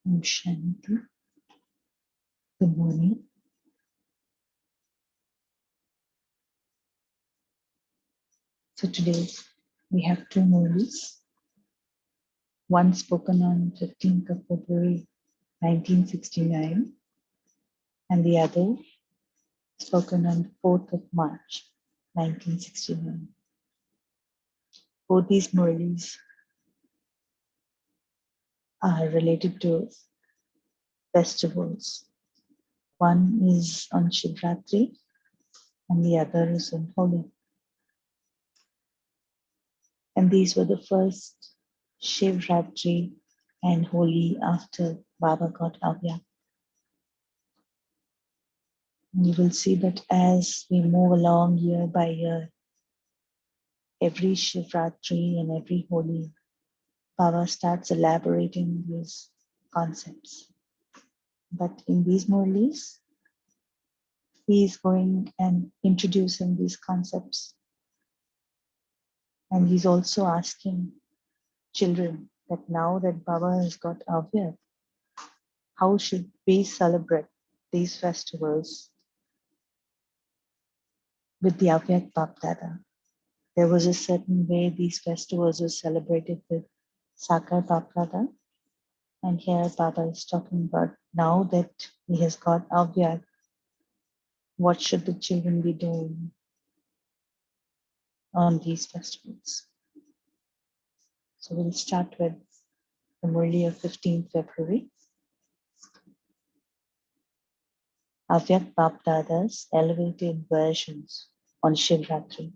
Om Shanti. Good morning. So today we have two Murlis. One spoken on 15th of February 1969 and the other spoken on 4th of March 1969. Both these Murlis are related to festivals. One is on Shiv Ratri and the other is on Holi. And these were the first Shiv Ratri and Holi after Baba got Avyakt. You will see that as we move along year by year, every Shiv Ratri and every Holi, Baba starts elaborating these concepts. But in these Murlis, he is going and introducing these concepts. And he's also asking children that now that Baba has got Avyakt, how should we celebrate these festivals with the Avyakt BapDada? There was a certain way these festivals were celebrated with Sakar BapDada. And here Baba is talking about now that he has got Avyakt, what should the children be doing on these festivals? So we'll start with the Murli of 15th February. Avyakt BapDada's elevated versions on Shiv Ratri.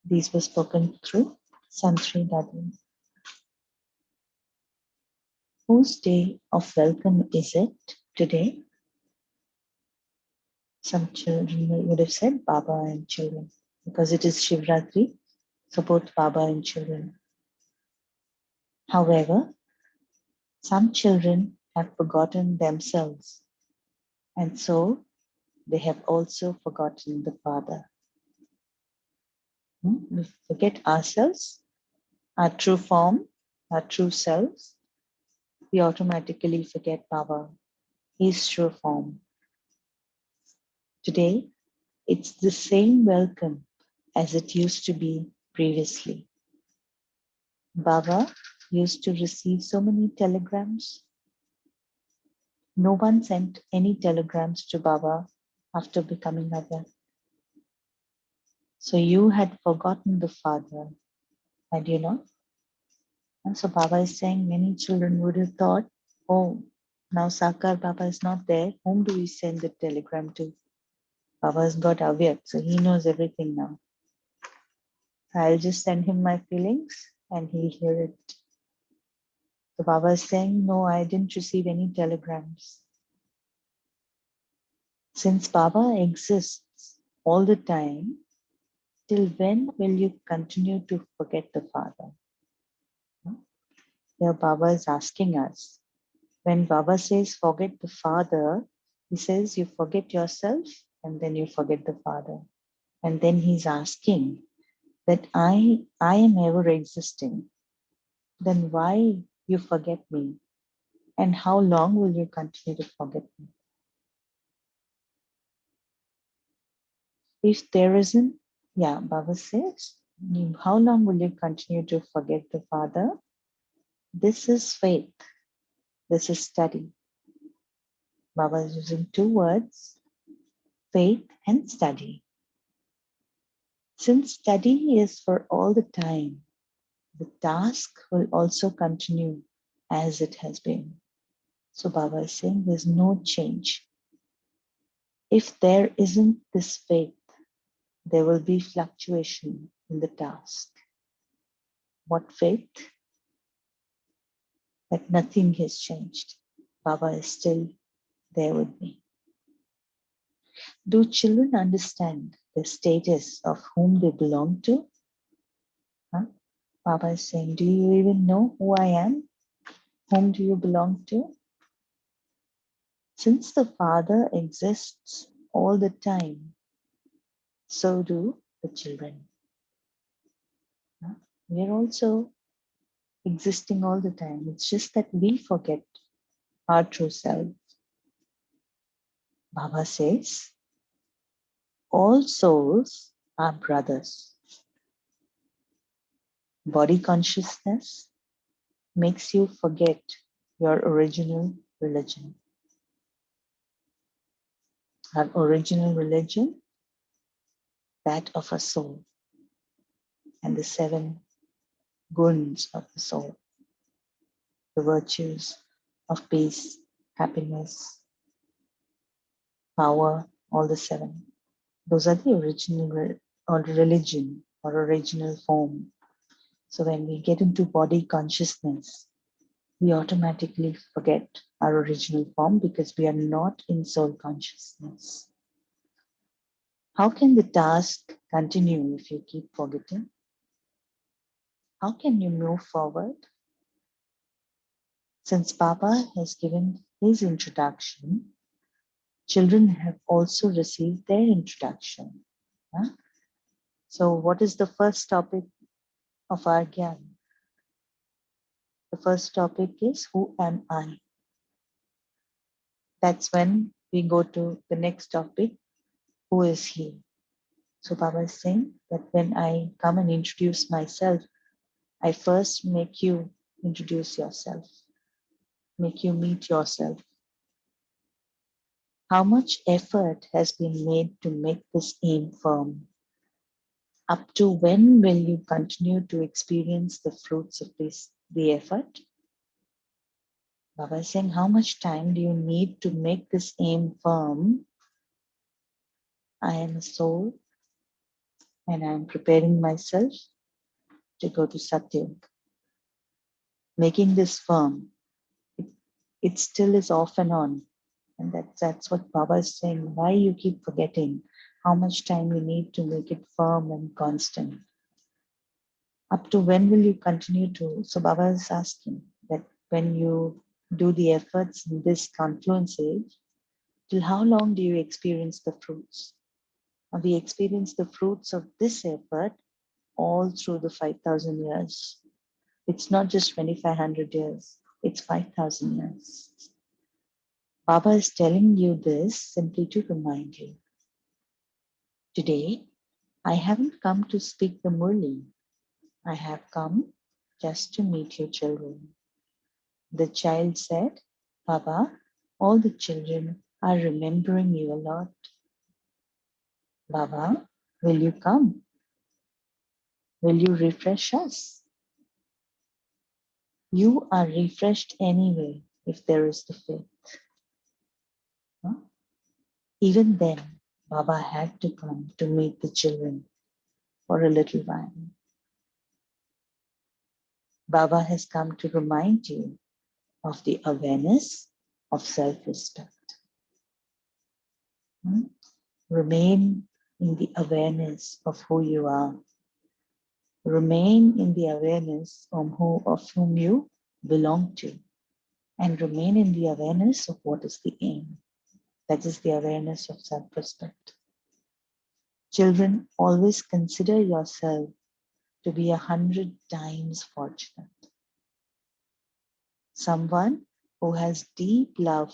These were spoken through Santri Dadi. Whose day of welcome is it today? Some children would have said Baba and children because it is Shiv Ratri, so both Baba and children. However, some children have forgotten themselves, and so they have also forgotten the Father. We forget ourselves, our true form, our true selves. We automatically forget Baba, his true form. Today, it's the same welcome as it used to be previously. Baba used to receive so many telegrams. No one sent any telegrams to Baba after becoming Avyakt. So you had forgotten the Father, had you not? And so Baba is saying many children would have thought, oh, now Sakar Baba is not there. Whom do we send the telegram to? Baba has got Avyakt, so he knows everything now. I'll just send him my feelings and he'll hear it. So Baba is saying, no, I didn't receive any telegrams. Since Baba exists all the time, till when will you continue to forget the Father? Here Baba is asking us. When Baba says forget the Father, he says you forget yourself and then you forget the Father. And then he's asking that I am ever existing. Then why you forget me? And how long will you continue to forget me? If there isn't, Baba says, how long will you continue to forget the Father? This is faith. This is study. Baba is using two words, faith and study. Since study is for all the time, the task will also continue as it has been. So Baba is saying there's no change. If there isn't this faith, there will be fluctuation in the task. What faith? That nothing has changed. Baba is still there with me. Do children understand the status of whom they belong to? Baba is saying, do you even know who I am? Whom do you belong to? Since the Father exists all the time, so do the children. We are also existing all the time. It's just that we forget our true self. Baba says, all souls are brothers. Body consciousness makes you forget your original religion. Our original religion, that of a soul, and the 7 guns of the soul, the virtues of peace, happiness, power, all the 7. Those are the original or religion or original form. So when we get into body consciousness, we automatically forget our original form because we are not in soul consciousness. How can the task continue if you keep forgetting? How can you move forward? Since Baba has given his introduction, children have also received their introduction. Huh? So what is the first topic of our Gyan? The first topic is, who am I? That's when we go to the next topic, who is he? So Baba is saying that when I come and introduce myself, I first make you introduce yourself, make you meet yourself. How much effort has been made to make this aim firm? Up to when will you continue to experience the fruits of the effort? Baba is saying, how much time do you need to make this aim firm? I am a soul and I am preparing myself to go to Satyug. Making this firm, it still is off and on. And that's what Baba is saying. Why you keep forgetting how much time you need to make it firm and constant? Up to when will you continue to? So Baba is asking that when you do the efforts in this confluence age, till how long do you experience the fruits? And we experience the fruits of this effort all through the 5,000 years. It's not just 2,500 years, it's 5,000 years. Baba is telling you this simply to remind you. Today, I haven't come to speak the Murli. I have come just to meet your children. The child said, Baba, all the children are remembering you a lot. Baba, will you come? Will you refresh us? You are refreshed anyway if there is the faith. Huh? Even then, Baba had to come to meet the children for a little while. Baba has come to remind you of the awareness of self-respect. Remain in the awareness of who you are. Remain in the awareness of whom you belong to. And remain in the awareness of what is the aim. That is the awareness of self-respect. Children, always consider yourself to be 100 times fortunate. Someone who has deep love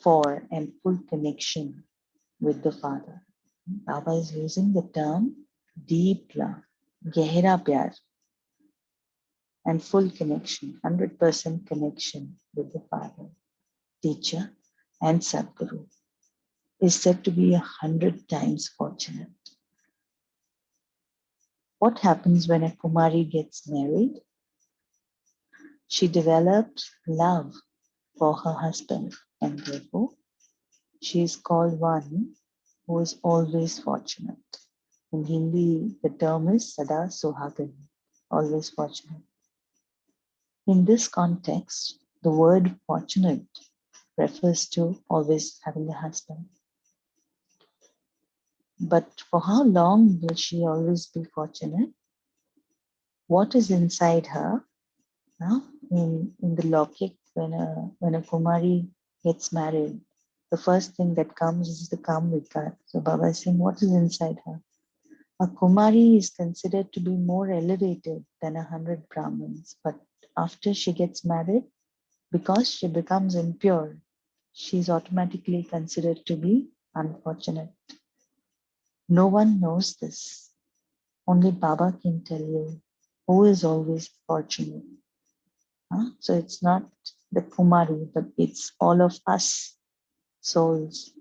for and full connection with the Father. Baba is using the term deep love, gehra pyar, and full connection, 100% connection with the Father, Teacher, and Sadguru, is said to be 100 times fortunate. What happens when a Kumari gets married? She develops love for her husband, and therefore she is called one who is always fortunate. In Hindi, the term is Sada Suhagan, always fortunate. In this context, the word fortunate refers to always having a husband. But for how long will she always be fortunate? What is inside her? Now, in the Lokik, when a Kumari gets married, the first thing that comes is the Kamvika. So Baba is saying, what is inside her? A Kumari is considered to be more elevated than 100 Brahmins, but after she gets married, because she becomes impure, she's automatically considered to be unfortunate. No one knows this. Only Baba can tell you who is always fortunate. So it's not the Kumari, but it's all of us souls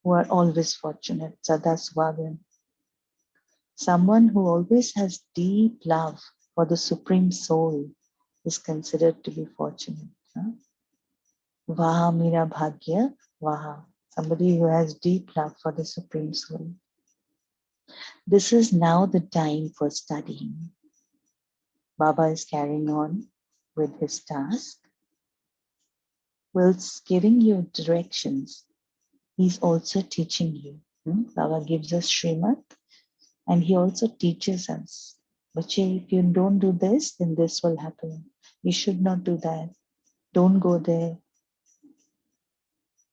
who are always fortunate. Sada Swagan. Someone who always has deep love for the Supreme Soul is considered to be fortunate. Vaha Mira Bhagya Vaha. Somebody who has deep love for the Supreme Soul. This is now the time for studying. Baba is carrying on with his task. Whilst giving you directions, he's also teaching you. Baba gives us Srimad and he also teaches us. Bache, if you don't do this, then this will happen. You should not do that. Don't go there.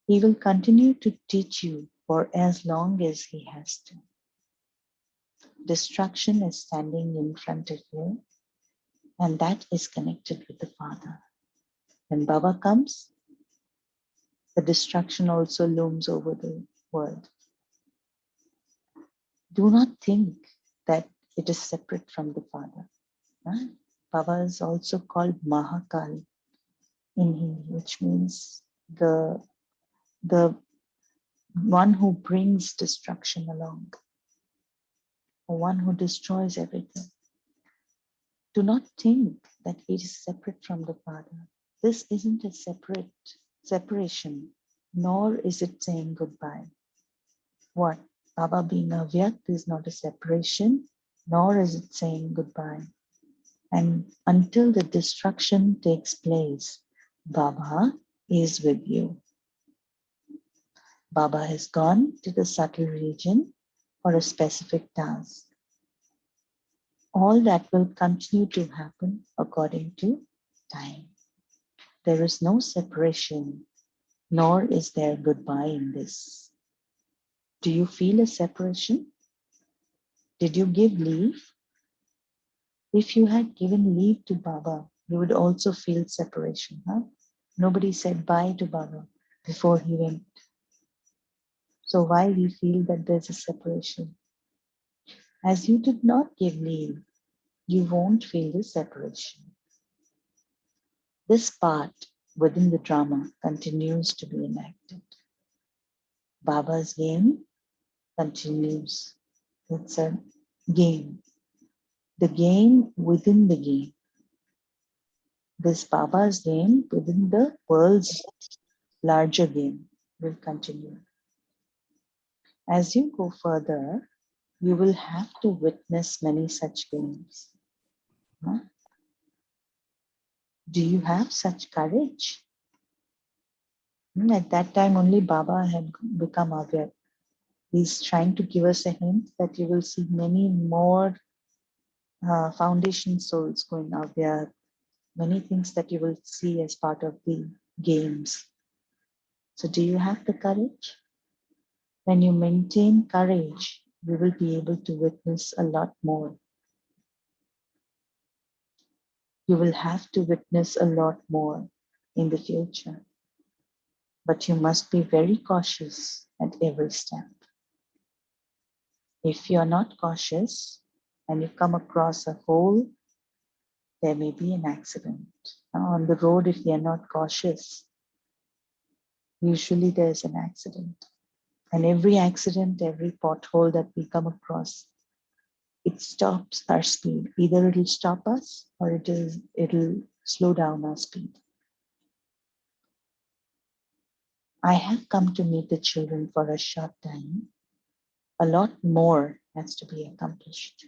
He will continue to teach you for as long as he has to. Destruction is standing in front of you, and that is connected with the Father. When Baba comes, the destruction also looms over the world. Do not think that it is separate from the Father. Right? Baba is also called Mahakal in Hindi, which means the one who brings destruction along, the one who destroys everything. Do not think that it is separate from the Father. This isn't a separation, nor is it saying goodbye. What? Baba being Avyakt is not a separation, nor is it saying goodbye. And until the destruction takes place, Baba is with you. Baba has gone to the subtle region for a specific task. All that will continue to happen according to time. There is no separation, nor is there goodbye in this. Do you feel a separation? Did you give leave? If you had given leave to Baba, you would also feel separation. Nobody said bye to Baba before he went. So why we feel that there's a separation? As you did not give leave, you won't feel the separation. This part within the drama continues to be enacted. Baba's game continues. It's a game. The game within the game. This Baba's game within the world's larger game will continue. As you go further, you will have to witness many such games. Do you have such courage? At that time, only Baba had become Avyakt. He's trying to give us a hint that you will see many more foundation souls going Avyakt, many things that you will see as part of the games. So do you have the courage? When you maintain courage, you will be able to witness a lot more. You will have to witness a lot more in the future. But you must be very cautious at every step. If you are not cautious and you come across a hole, there may be an accident. On the road, if you are not cautious, usually there's an accident. And every accident, every pothole that we come across, it stops our speed. Either it'll stop us or it'll slow down our speed. I have come to meet the children for a short time. A lot more has to be accomplished.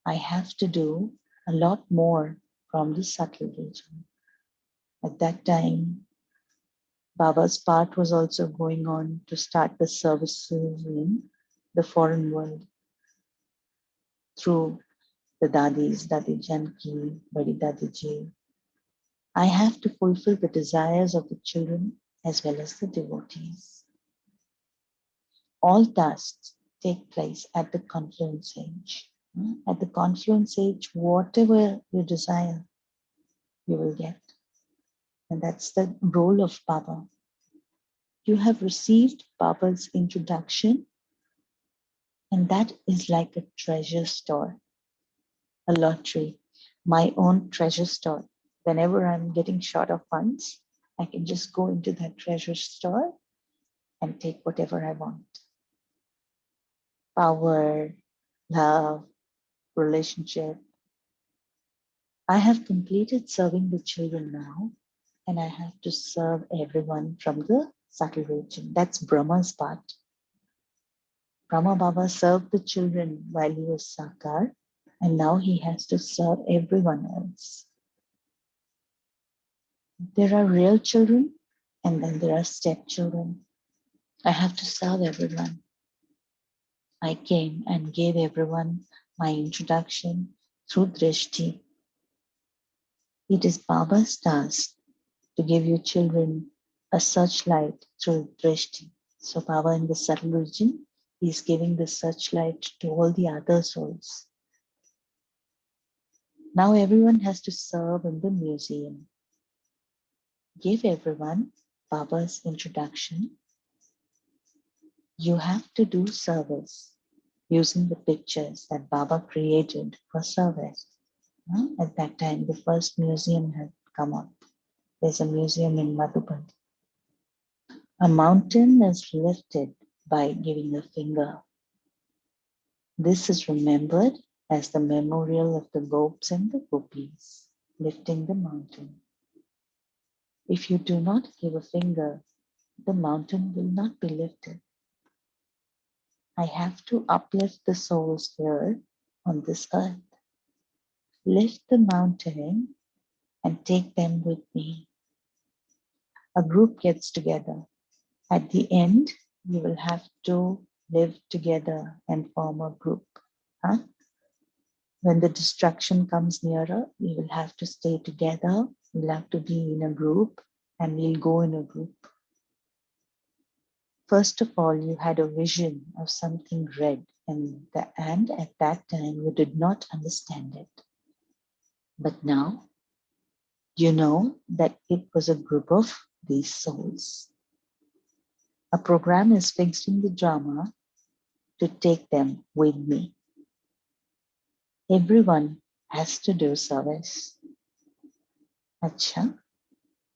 I have to do a lot more from the subtle region. At that time, Baba's part was also going on to start the services in the foreign world through the Dadis, Dadi Janki, Badi Dadiji. I have to fulfill the desires of the children as well as the devotees. All tasks take place at the confluence age. At the confluence age, whatever you desire, you will get. And that's the role of Baba. You have received Baba's introduction, and that is like a treasure store, a lottery, my own treasure store. Whenever I'm getting short of funds, I can just go into that treasure store and take whatever I want. Power, love, relationship. I have completed serving the children now, and I have to serve everyone from the subtle region. That's Brahma's part. Brahma Baba served the children while he was Sakar, and now he has to serve everyone else. There are real children, and then there are stepchildren. I have to serve everyone. I came and gave everyone my introduction through Drishti. It is Baba's task to give you children a searchlight through Drishti. So Baba in the subtle region is giving the searchlight to all the other souls. Now everyone has to serve in the museum. Give everyone Baba's introduction. You have to do service using the pictures that Baba created for service. At that time, the first museum had come up. There's a museum in Madhuban. A mountain is lifted by giving a finger. This is remembered as the memorial of the gopis and the gopis lifting the mountain. If you do not give a finger, the mountain will not be lifted. I have to uplift the souls here on this earth. Lift the mountain and take them with me. A group gets together. At the end, you will have to live together and form a group. When the destruction comes nearer, we will have to stay together. We'll have to be in a group, and we'll go in a group. First of all, you had a vision of something red, and at that time you did not understand it. But now you know that it was a group of these souls. A program is fixed in the drama to take them with me. Everyone has to do service. Acha,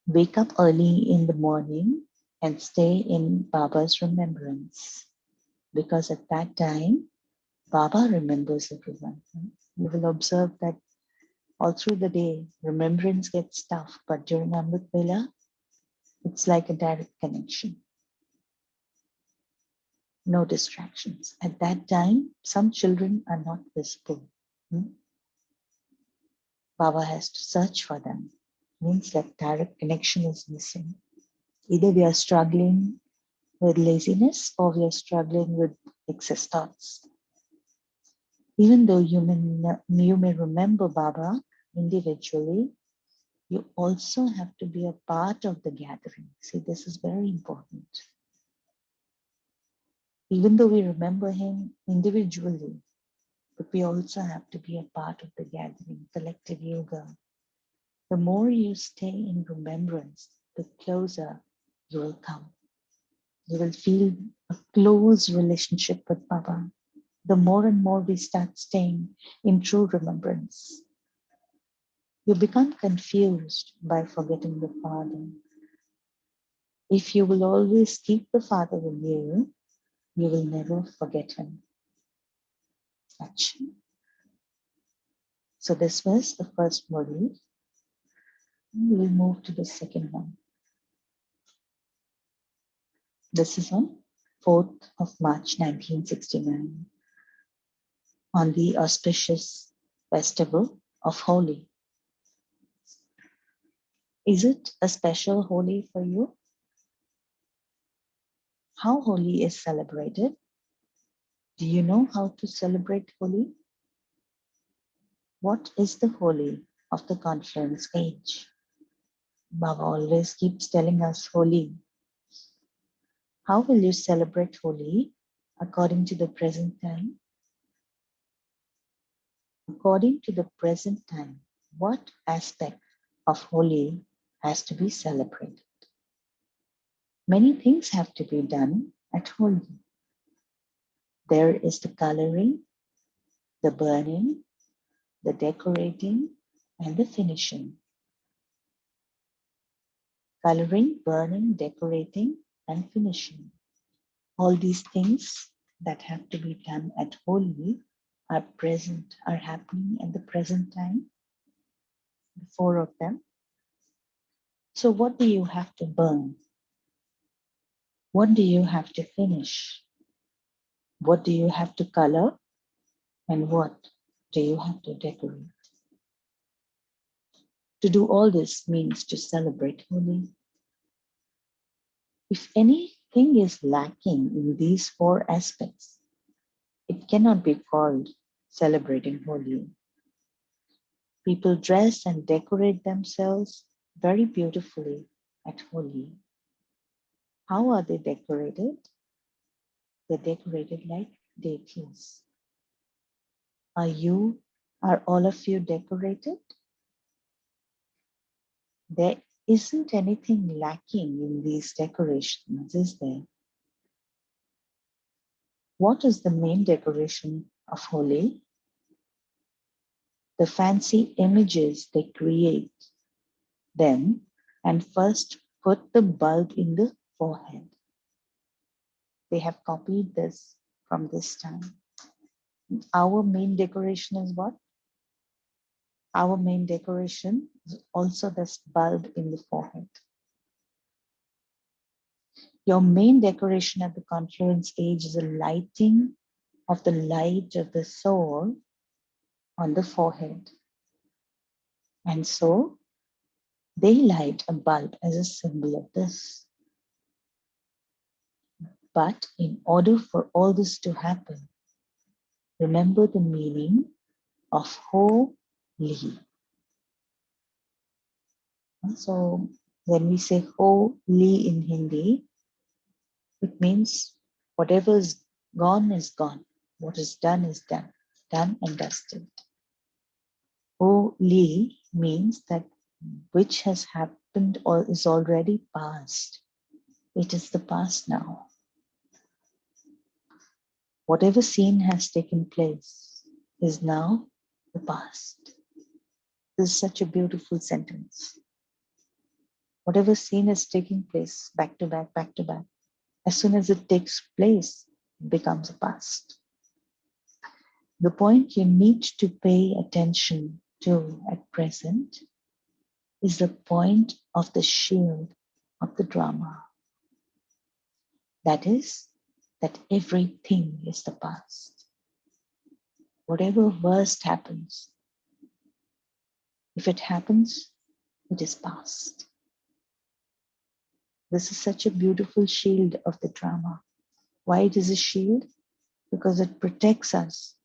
wake up early in the morning and stay in Baba's remembrance. Because at that time, Baba remembers everyone. You will observe that all through the day, remembrance gets tough, but during Amrit Vela, it's like a direct connection. No distractions. At that time, some children are not visible. Baba has to search for them. Means that direct connection is missing. Either we are struggling with laziness or we are struggling with excess thoughts. Even though you may remember Baba individually, you also have to be a part of the gathering. See, this is very important. Even though we remember him individually, but we also have to be a part of the gathering, collective yoga. The more you stay in remembrance, the closer you will come. You will feel a close relationship with Baba. The more and more we start staying in true remembrance, you become confused by forgetting the Father. If you will always keep the Father with you, you will never forget him. So this was the first module. We will move to the second one. This is on 4th of March 1969, on the auspicious festival of Holi. Is it a special Holi for you? How Holi is celebrated? Do you know how to celebrate Holi? What is the Holi of the confluence age? Baba always keeps telling us Holi. How will you celebrate Holi according to the present time? According to the present time, what aspect of Holi has to be celebrated? Many things have to be done at Holi. There is the coloring, the burning, the decorating, and the finishing. Coloring, burning, decorating, and finishing. All these things that have to be done at Holi are happening at the present time, the four of them. So what do you have to burn? What do you have to finish? What do you have to color? And what do you have to decorate? To do all this means to celebrate Holi. If anything is lacking in these four aspects, it cannot be called celebrating Holi. People dress and decorate themselves very beautifully at Holi. How are they decorated? They're decorated like deities. Are all of you decorated? There isn't anything lacking in these decorations, is there? What is the main decoration of Holi? The fancy images they create them and first put the bulb in the forehead. They have copied this from this time. Our main decoration is what? Our main decoration is also this bulb in the forehead. Your main decoration at the confluence stage is a lighting of the light of the soul on the forehead. And so they light a bulb as a symbol of this. But in order for all this to happen, remember the meaning of holy. So when we say holy in Hindi, it means whatever is gone is gone. What is done done and dusted. Holy means that which has happened or is already past. It is the past now. Whatever scene has taken place is now the past. This is such a beautiful sentence. Whatever scene is taking place back to back, back to back, as soon as it takes place, it becomes a past. The point you need to pay attention to at present is the point of the shield of the drama. That is, that everything is the past. Whatever worst happens, if it happens, it is past. This is such a beautiful shield of the drama. Why it is a shield? Because it protects us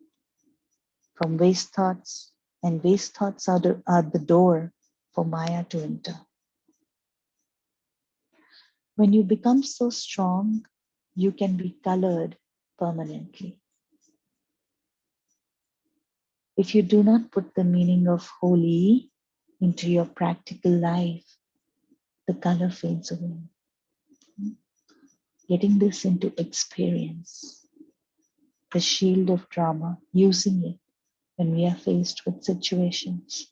from waste thoughts, and waste thoughts are the door for Maya to enter. When you become so strong, you can be colored permanently. If you do not put the meaning of holy into your practical life, the color fades away. Getting this into experience, the shield of drama, using it when we are faced with situations.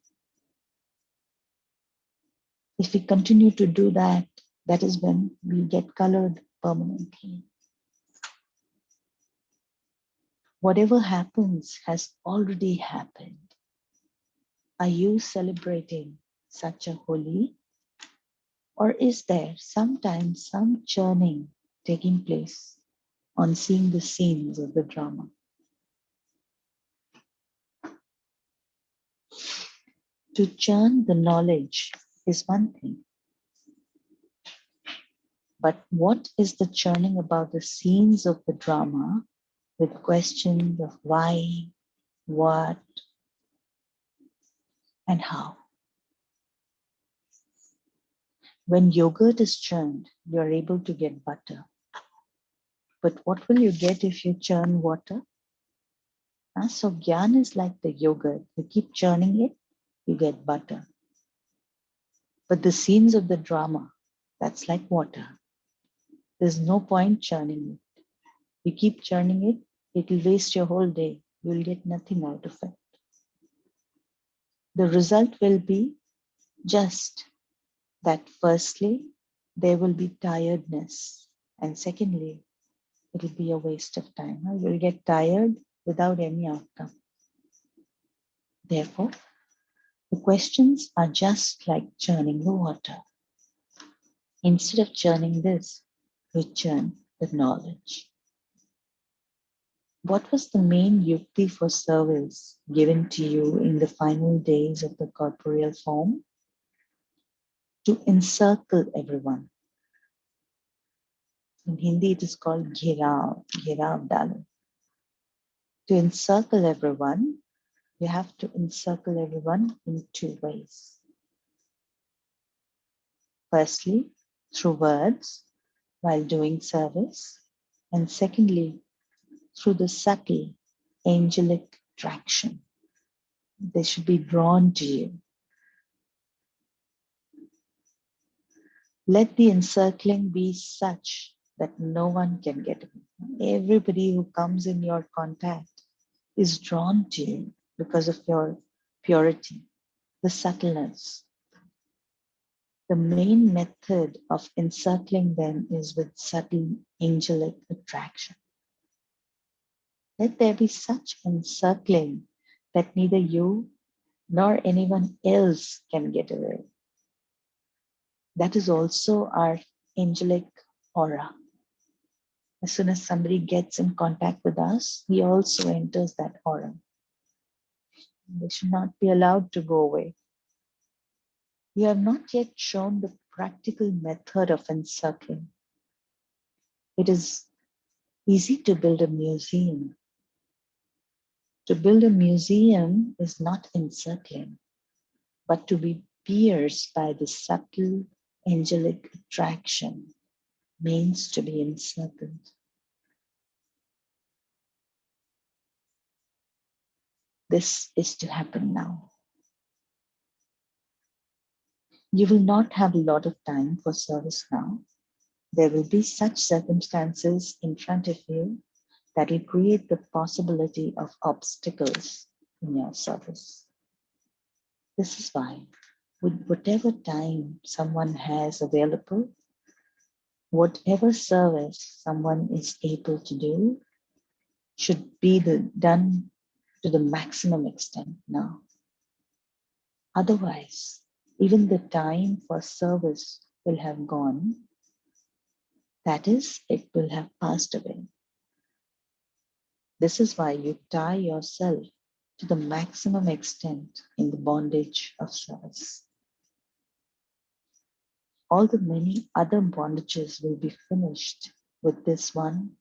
If we continue to do that, that is when we get colored permanently. Whatever happens has already happened. Are you celebrating such a Holi? Or is there sometimes some churning taking place on seeing the scenes of the drama? To churn the knowledge is one thing. But what is the churning about the scenes of the drama with questions of why, what, and how? When yogurt is churned, you're able to get butter. But what will you get if you churn water? So Gyan is like the yogurt. You keep churning it, you get butter. But the scenes of the drama, that's like water. There's no point churning it. You keep churning it, it'll waste your whole day. You'll get nothing out of it. The result will be just that firstly, there will be tiredness. And secondly, it'll be a waste of time. You'll get tired without any outcome. Therefore, the questions are just like churning the water. Instead of churning this, we churn the knowledge. What was the main yukti for service given to you in the final days of the corporeal form? To encircle everyone. In Hindi, it is called Ghirav Dal. To encircle everyone, you have to encircle everyone in two ways. Firstly, through words while doing service, and secondly, through the subtle angelic attraction. They should be drawn to you. Let the encircling be such that no one can get away. Everybody who comes in your contact is drawn to you because of your purity, the subtleness. The main method of encircling them is with subtle angelic attraction. Let there be such encircling that neither you nor anyone else can get away. That is also our angelic aura. As soon as somebody gets in contact with us, he also enters that aura. They should not be allowed to go away. You have not yet shown the practical method of encircling. It is easy to build a museum. To build a museum is not encircling, but to be pierced by the subtle angelic attraction means to be encircled. This is to happen now. You will not have a lot of time for service now. There will be such circumstances in front of you that will create the possibility of obstacles in your service. This is why, with whatever time someone has available, whatever service someone is able to do should be done to the maximum extent now. Otherwise, even the time for service will have gone. That is, it will have passed away. This is why you tie yourself to the maximum extent in the bondage of service. All the many other bondages will be finished with this one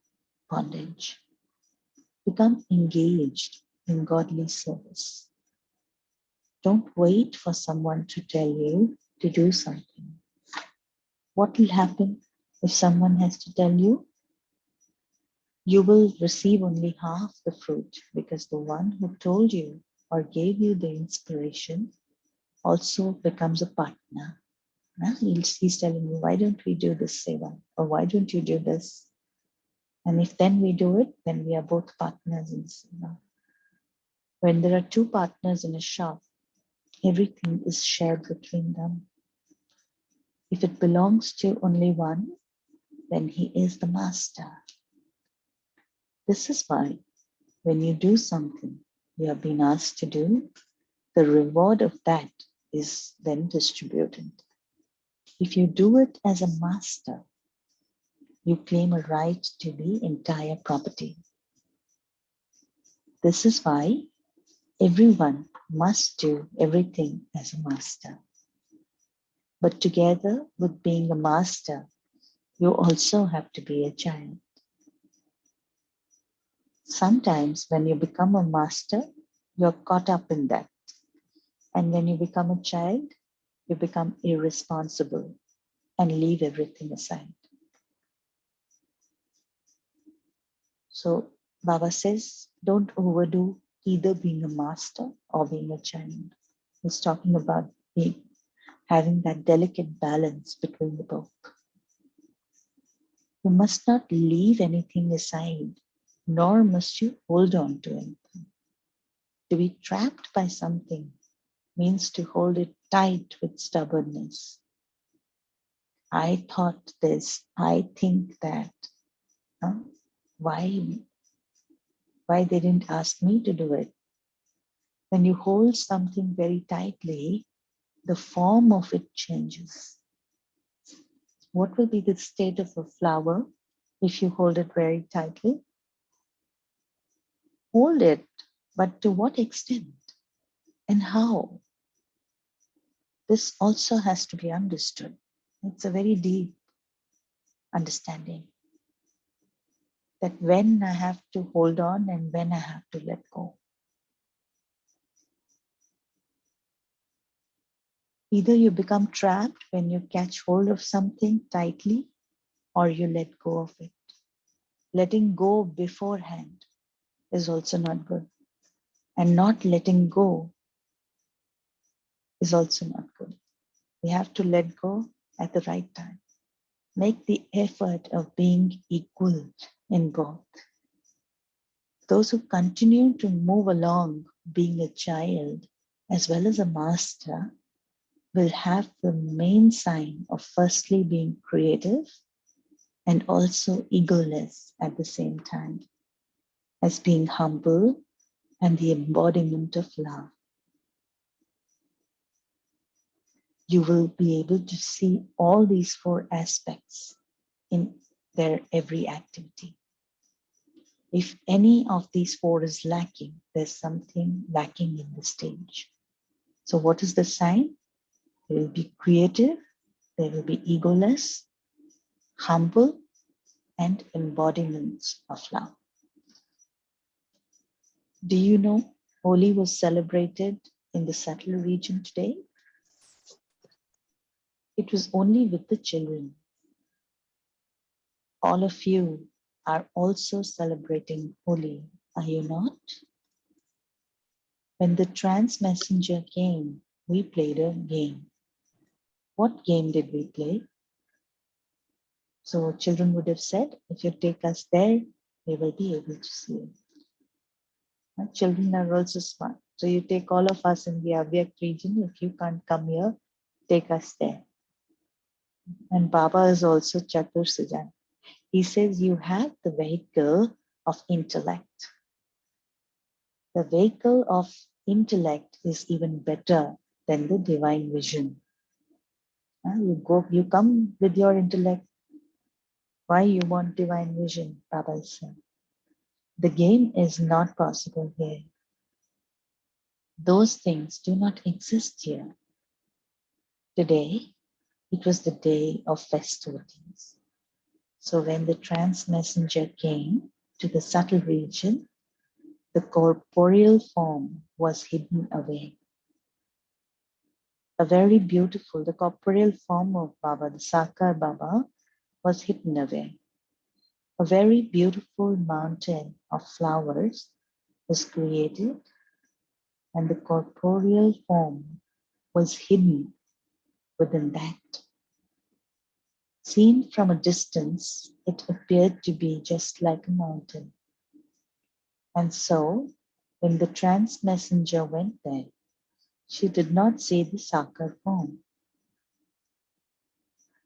bondage. Become engaged in godly service. Don't wait for someone to tell you to do something. What will happen if someone has to tell you? You will receive only half the fruit because the one who told you or gave you the inspiration also becomes a partner. He's telling you, why don't we do this seva? Or why don't you do this? And if then we do it, then we are both partners in seva. When there are two partners in a shop, everything is shared between them. If it belongs to only one, then he is the master. This is why when you do something you have been asked to do, the reward of that is then distributed. If you do it as a master, you claim a right to the entire property. This is why everyone must do everything as a master. But together with being a master, you also have to be a child. Sometimes when you become a master, you're caught up in that. And when you become a child, you become irresponsible and leave everything aside. So Baba says, don't overdo either being a master or being a child. He's talking about having that delicate balance between the both. You must not leave anything aside, nor must you hold on to anything. To be trapped by something means to hold it tight with stubbornness. I thought this, I think that. Huh? Why they didn't ask me to do it? When you hold something very tightly, the form of it changes. What will be the state of a flower if you hold it very tightly? Hold it, but to what extent and how? This also has to be understood. It's a very deep understanding that when I have to hold on and when I have to let go. Either you become trapped when you catch hold of something tightly or you let go of it. Letting go beforehand is also not good. And not letting go is also not good. We have to let go at the right time. Make the effort of being equal in both. Those who continue to move along being a child as well as a master will have the main sign of firstly being creative and also egoless at the same time, as being humble and the embodiment of love. You will be able to see all these four aspects in their every activity. If any of these four is lacking, there's something lacking in the stage. So what is the sign? They will be creative, they will be egoless, humble, and embodiments of love. Do you know Holi was celebrated in the subtle region today? It was only with the children. All of you are also celebrating Holi, are you not? When the trance messenger came, we played a game. What game did we play? So children would have said, if you take us there, we will be able to see you. Children are also smart. So you take all of us in the Avyakt region. If you can't come here, take us there. And Baba is also Chatur Sujan. He says you have the vehicle of intellect. The vehicle of intellect is even better than the divine vision. You come with your intellect. Why you want divine vision? Baba said. The game is not possible here. Those things do not exist here. Today, it was the day of festivities. So when the trance messenger came to the subtle region, the corporeal form was hidden away. The corporeal form of Baba, the Sakar Baba, was hidden away. A very beautiful mountain of flowers was created, and the corporeal form was hidden within that. Seen from a distance, it appeared to be just like a mountain. And so, when the trance messenger went there, she did not see the Sakar form.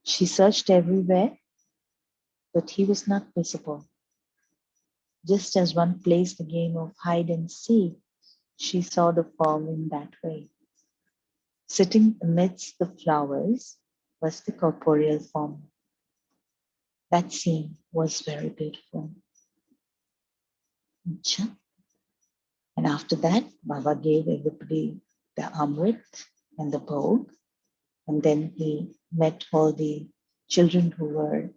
She searched everywhere, but he was not visible. Just as one plays the game of hide and seek, she saw the form in that way. Sitting amidst the flowers was the corporeal form. That scene was very beautiful. And after that, Baba gave everybody the amrit and the bhog. And then he met all the children who were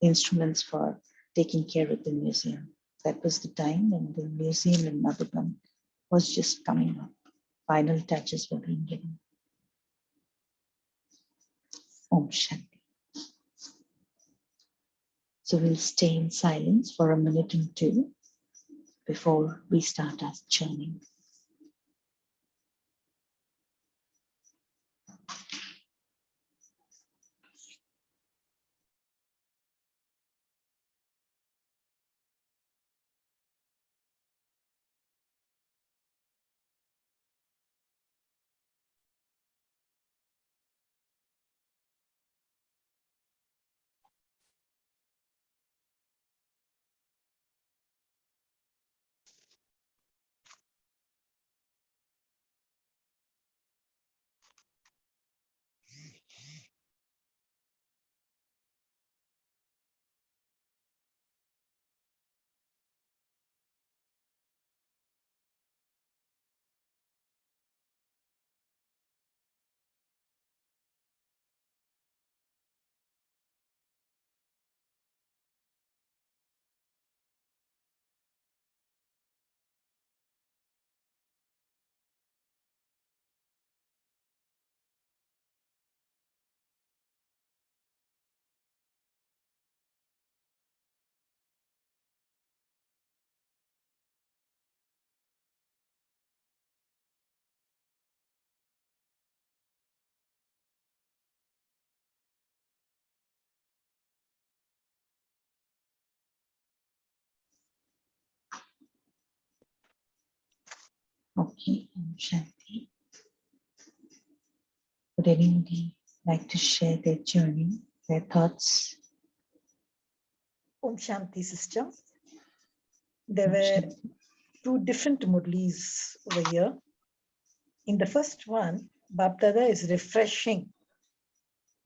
instruments for taking care of the museum. That was the time when the museum in Madhubam was just coming up. Final touches were being given. Om Shanti. So we'll stay in silence for a minute and two. before we start our churning. Okay, Shanti. Would anybody like to share their journey, their thoughts? Om Shanti, sister. There were two different Murlis over here. In the first one, BapDada is refreshing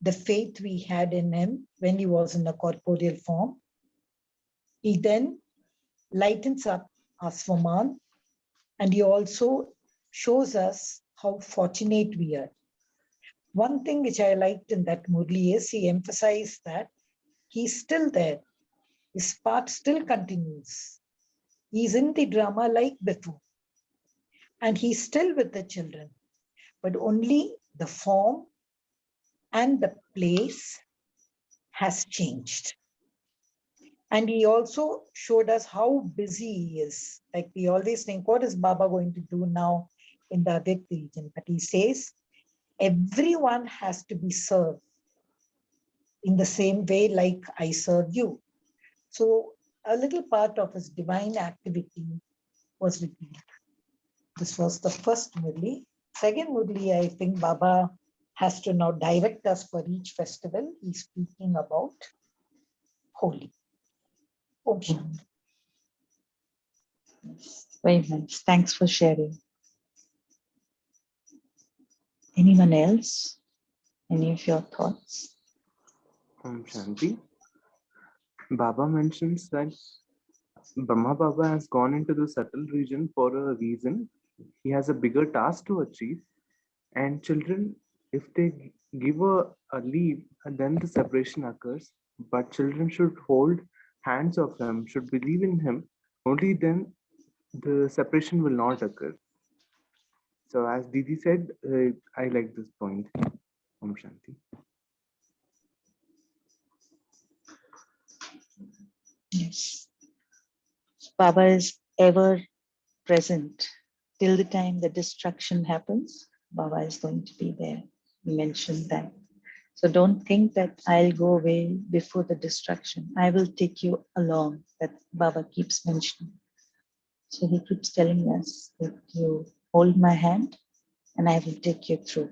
the faith we had in him when he was in a corporeal form. He then lightens up our Swaman, and he also shows us how fortunate we are. One thing which I liked in that Murli is he emphasized that he's still there. His part still continues. He's in the drama like before. And he's still with the children, but only the form and the place has changed. And he also showed us how busy he is. Like we always think, what is Baba going to do now in the Avyakt region? But he says, everyone has to be served in the same way like I serve you. So a little part of his divine activity was revealed. This was the first Murli. Second Murli, I think Baba has to now direct us for each festival. He's speaking about Holi. Om Shanti. Very nice. Thanks for sharing. Anyone else? Any of your thoughts? Shanti. Baba mentions that Brahma Baba has gone into the subtle region for a reason. He has a bigger task to achieve. And children, if they give a leave, then the separation occurs. But children should hold hands of him, should believe in him. Only then the separation will not occur. So as Didi said, I like this point. Om Shanti. Yes. Baba is ever present. Till the time the destruction happens, Baba is going to be there. You mentioned that. So don't think that I'll go away before the destruction. I will take you along, that Baba keeps mentioning. So he keeps telling us that you hold my hand and I will take you through.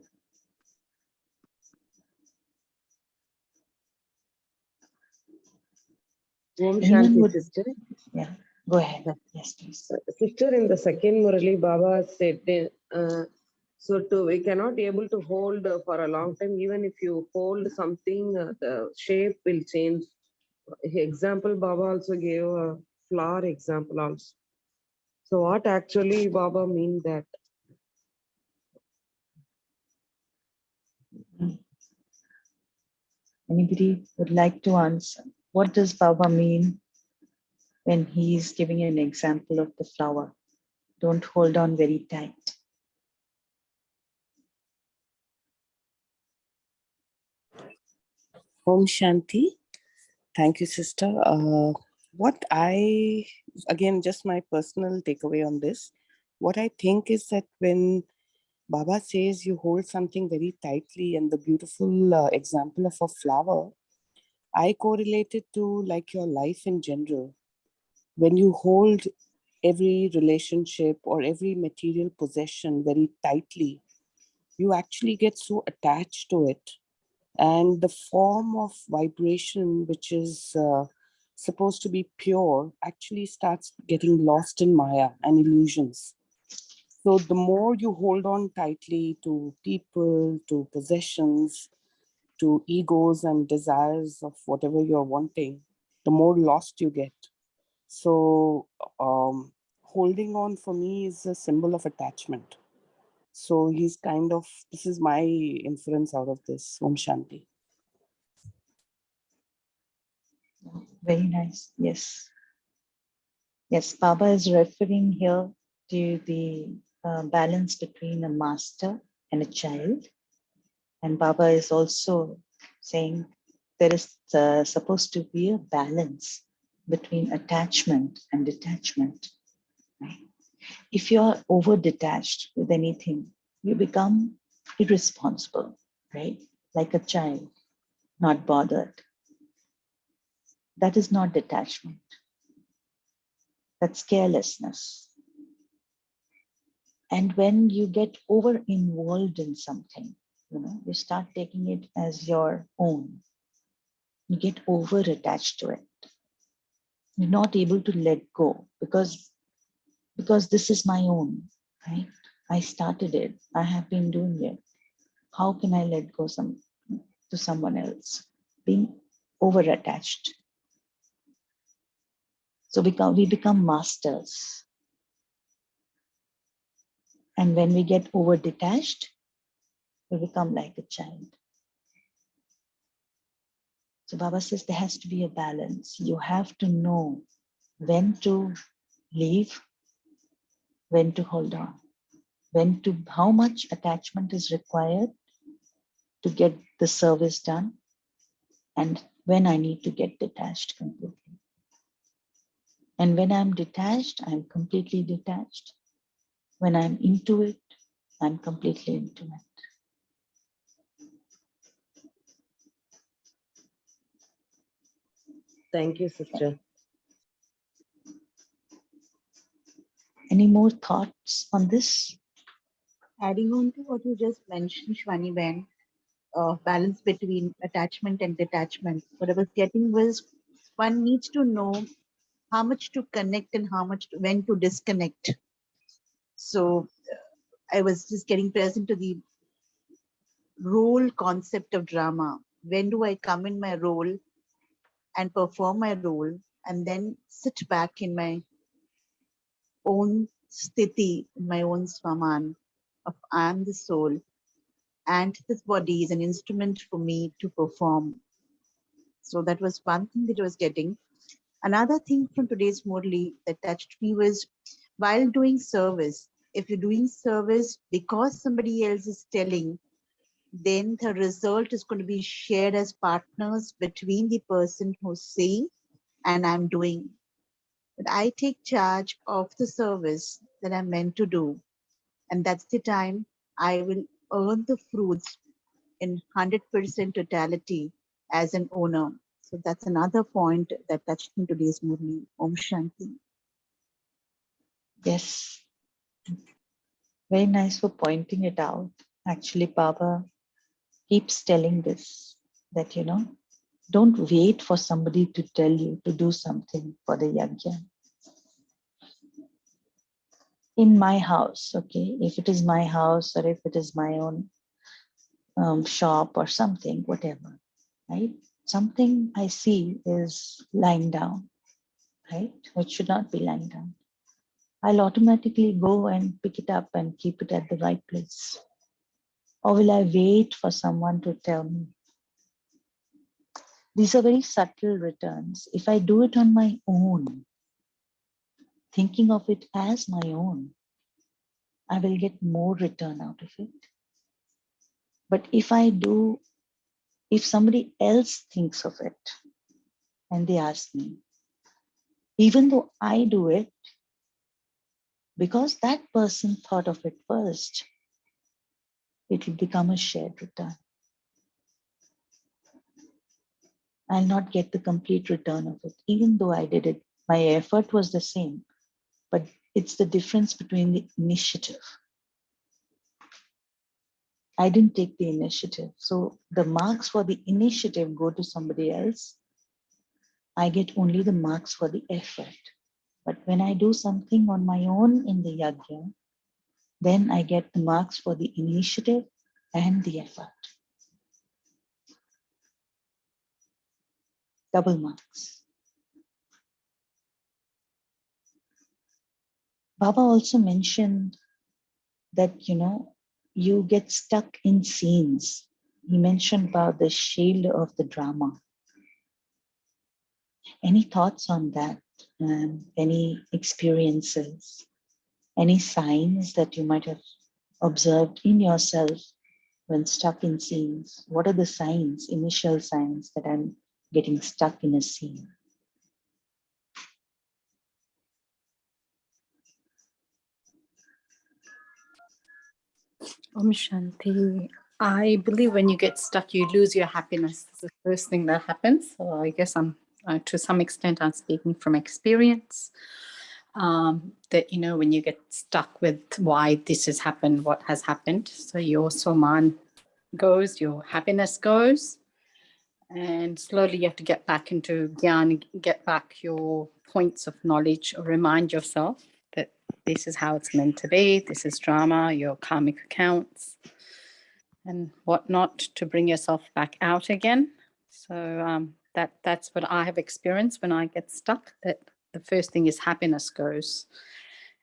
Om Anyone Shanti, would, sister. yeah, go ahead. Yes, please. Sister, in the second Murali, Baba said, we cannot able to hold for a long time. Even if you hold something, the shape will change. Example, Baba also gave a flower example also. So what actually Baba mean that? Anybody would like to answer? What does Baba mean when he is giving an example of the flower? Don't hold on very tight. Om Shanti. Thank you, sister. what I, again, just my personal takeaway on this, what I think is that when Baba says you hold something very tightly, and the beautiful example of a flower, I correlate it to like your life in general. When you hold every relationship or every material possession very tightly, you actually get so attached to it. And the form of vibration, which is supposed to be pure, actually starts getting lost in Maya and illusions. So the more you hold on tightly to people, to possessions, to egos and desires of whatever you're wanting, the more lost you get. So holding on for me is a symbol of attachment. So he's kind of, this is my inference out of this. Om Shanti. Very nice. Yes. Yes, Baba is referring here to the balance between a master and a child. And Baba is also saying there is supposed to be a balance between attachment and detachment. Right? If you are over detached with anything, you become irresponsible, right? Like a child, not bothered. That is not detachment. That's carelessness. And when you get over involved in something, you start taking it as your own. You get over attached to it. You're not able to let go because this is my own, right? I started it. I have been doing it. How can I let go to someone else? Being over attached. So we become masters. And when we get over detached, we become like a child. So Baba says there has to be a balance. You have to know when to leave, when to hold on, how much attachment is required to get the service done, and when I need to get detached completely. And when I'm detached, I'm completely detached. When I'm into it, I'm completely into it. Thank you, sister. Any more thoughts on this? Adding on to what you just mentioned, Shwani Ben, balance between attachment and detachment. What I was getting was one needs to know how much to connect and when to disconnect. So I was just getting present to the role concept of drama. When do I come in my role and perform my role and then sit back in my own sthiti, in my own swaman of I am the soul and this body is an instrument for me to perform. So that was one thing that I was getting. Another thing from today's Murli that touched me was while doing service, if you're doing service because somebody else is telling, then the result is going to be shared as partners between the person who's saying and I'm doing. But I take charge of the service that I'm meant to do. And that's the time I will earn the fruits in 100% totality as an owner. So that's another point that touched me today's Murli. Om Shanti. Yes. Very nice for pointing it out. Actually, Baba keeps telling this, that, don't wait for somebody to tell you to do something for the yajna. In my house, okay, if it is my house or if it is my own shop or something, whatever, right? Something I see is lying down, right? Which should not be lying down. I'll automatically go and pick it up and keep it at the right place. Or will I wait for someone to tell me? These are very subtle returns. If I do it on my own, thinking of it as my own, I will get more return out of it. But if somebody else thinks of it and they ask me, Even though I do it, because that person thought of it first, it will become a shared return. I'll not get the complete return of it, even though I did it. My effort was the same, but it's the difference between the initiative. I didn't take the initiative. So the marks for the initiative go to somebody else. I get only the marks for the effort. But when I do something on my own in the yajna, then I get the marks for the initiative and the effort. Double marks. Baba also mentioned that, you get stuck in scenes. He mentioned about the shield of the drama. Any thoughts on that? Any experiences? Any signs that you might have observed in yourself when stuck in scenes? What are the signs, initial signs that I'm getting stuck in a scene? Om Shanti. I believe when you get stuck, you lose your happiness. It's the first thing that happens. So I guess I'm, to some extent, I'm speaking from experience. That, when you get stuck with why this has happened, what has happened. So your Soman goes, your happiness goes. And slowly you have to get back into Gyan, get back your points of knowledge, or remind yourself that this is how it's meant to be. This is drama, your karmic accounts, and whatnot, to bring yourself back out again. So that's what I have experienced when I get stuck, that the first thing is happiness goes,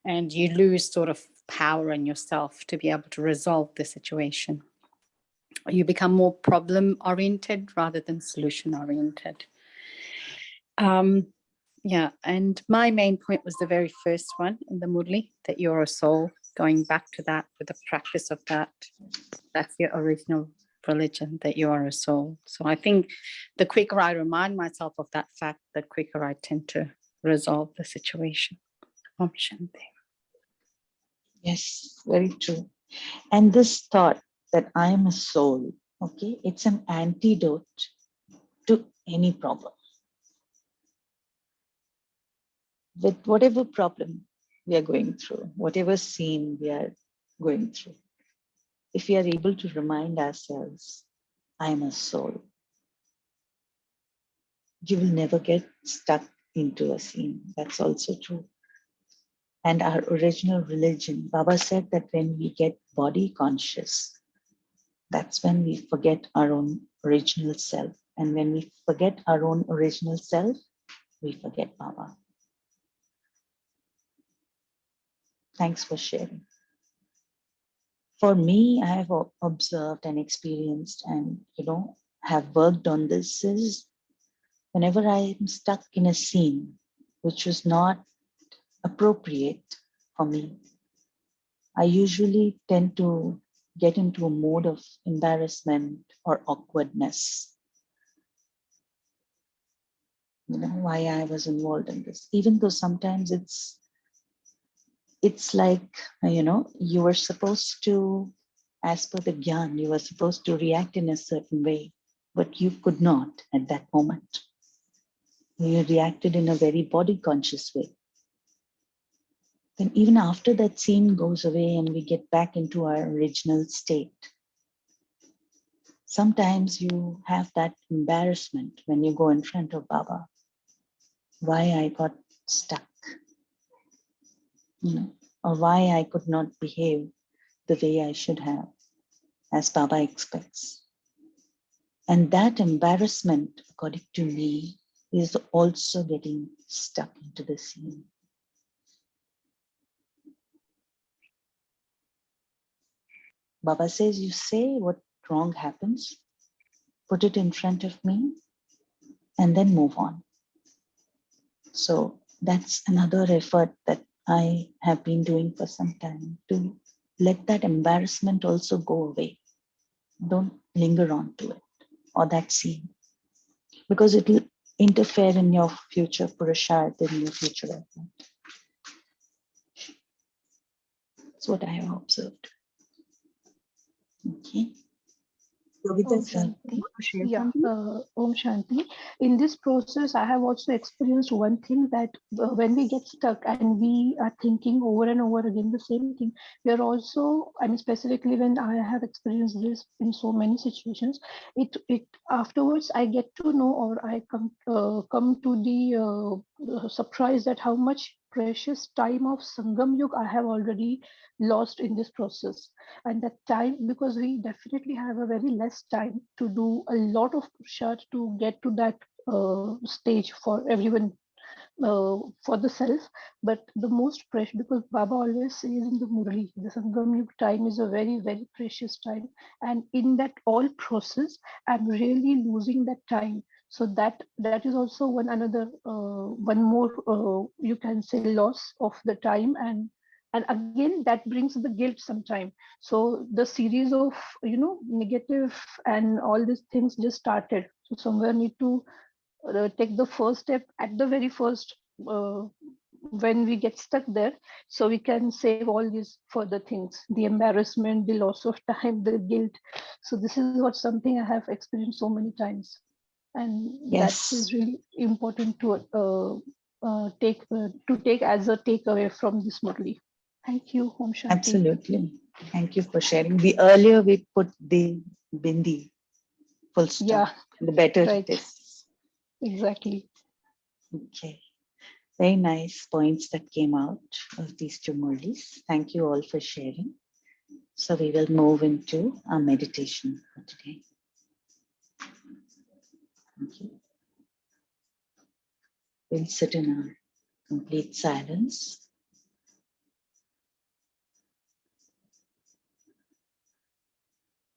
and you lose sort of power in yourself to be able to resolve the situation. You become more problem-oriented rather than solution-oriented. Yeah, and my main point was the very first one in the Murli, that you're a soul. Going back to that, with the practice of that, that's your original religion, that you are a soul. So I think the quicker I remind myself of that fact, the quicker I tend to resolve the situation. Om Shanti. Yes, very true. And this thought that I am a soul, okay, it's an antidote to any problem. With whatever problem we are going through, whatever scene we are going through, if we are able to remind ourselves, I am a soul, you will never get stuck into a scene. That's also true. And our original religion, Baba said that when we get body conscious, that's when we forget our own original self. And when we forget our own original self, we forget Baba. Thanks for sharing. For me, I have observed and experienced and, have worked on this is whenever I am stuck in a scene which was not appropriate for me, I usually tend to get into a mode of embarrassment or awkwardness. Why I was involved in this, even though sometimes it's like, you were supposed to, as per the Gyan, you were supposed to react in a certain way, but you could not at that moment. You reacted in a very body conscious way. Then even after that scene goes away and we get back into our original state, sometimes you have that embarrassment when you go in front of Baba. Why I got stuck, or why I could not behave the way I should have, as Baba expects. And that embarrassment, according to me, is also getting stuck into the scene. Baba says, you say what wrong happens, put it in front of me, and then move on. So that's another effort that I have been doing for some time, to let that embarrassment also go away. Don't linger on to it or that scene, because interfere in your future Purusharth, in your future effort. That's what I have observed. Okay. Yogita, Om sir, Shanti. want to share Yeah, something? Om Shanti. In this process, I have also experienced one thing that when we get stuck and we are thinking over and over again the same thing, we are also, I mean, specifically when I have experienced this in so many situations, it afterwards I get to know, or I come to the surprise that how much precious time of Sangam Yug I have already lost in this process. And that time, because we definitely have a very less time to do a lot of push-ups to get to that stage for everyone, for the self, but the most precious, because Baba always says in the Murli, the Sangam Yug time is a very, very precious time. And in that all process, I'm really losing that time. So that is also one more, you can say, loss of the time. And again, that brings the guilt sometime. So the series of, negative and all these things just started. So somewhere need to take the first step at the very first, uh, when we get stuck there, so we can save all these further things, the embarrassment, the loss of time, the guilt. So this is what something I have experienced so many times, and that Yes, is really important to take as a takeaway from this Murli. Thank you. Om Shanti. absolutely. Thank you for sharing. The earlier we put the bindi, full stop, Yeah, the better right. it is. Exactly. Okay. Very nice points that came out of these two Murlis. Thank you all for sharing. So we will move into our meditation for today. Thank you. We'll sit in our complete silence.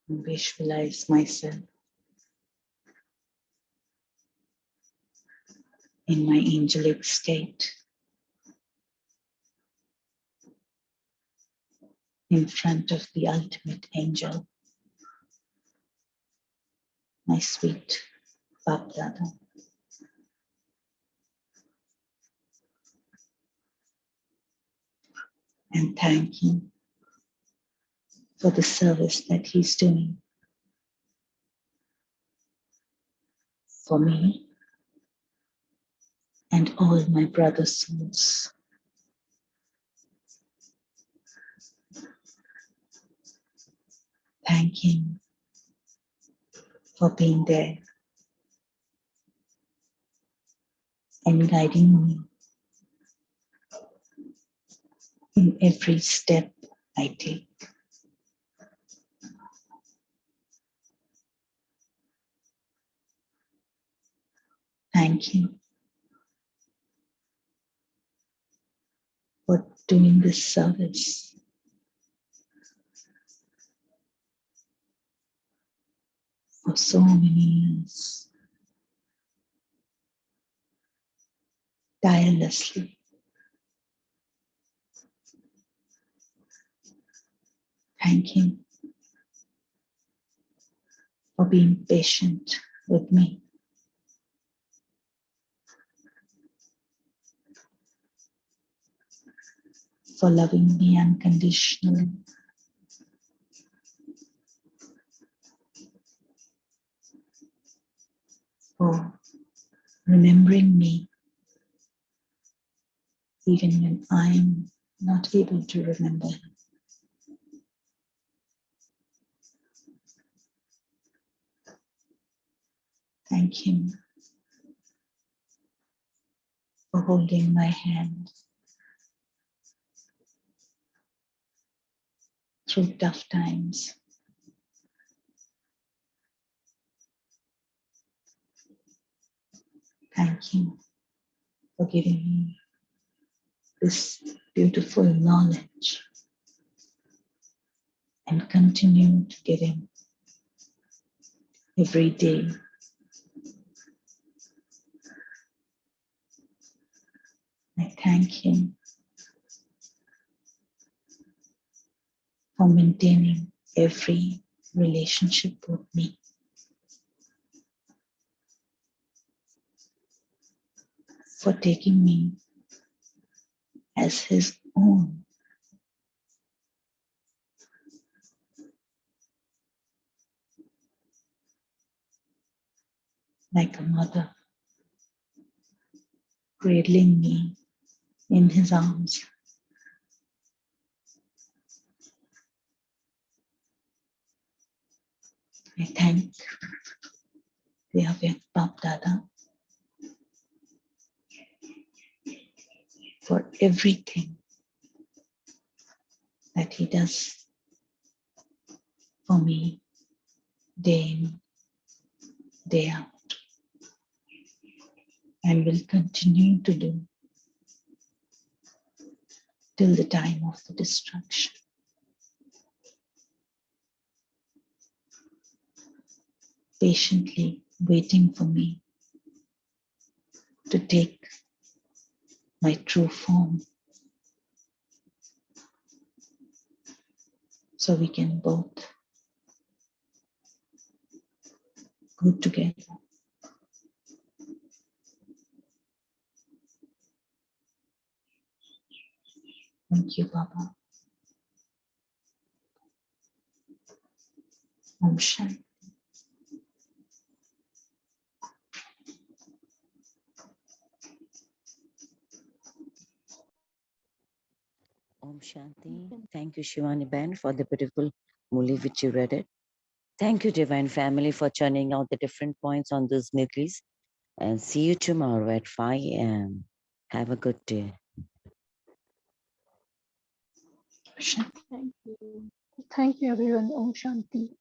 And visualize myself in my angelic state, in front of the ultimate angel, my sweet BapDada. And thank him for the service that he's doing for me and all my brother souls. Thank him for being there and guiding me in every step I take. Thank him for doing this service for so many years, tirelessly. Thank him for being patient with me, for loving me unconditionally, for remembering me even when I'm not able to remember him. Thank him for holding my hand through tough times. Thank him for giving me this beautiful knowledge and continue to give him every day. I thank him for maintaining every relationship with me. for taking me as his own. Like a mother cradling me in his arms. I thank the Avyakt BapDada for everything that he does for me day in, day out, and will continue to do till the time of the destruction. Patiently waiting for me to take my true form so we can both go together. Thank you, Baba. Om Shanti. Om Shanti. Thank you, Shivani Ben, for the beautiful Murli which you read it. Thank you, Divine Family, for churning out the different points on those Murlis. And see you tomorrow at 5 a.m. Have a good day. Shanti. Thank you. Thank you, everyone. Om Shanti.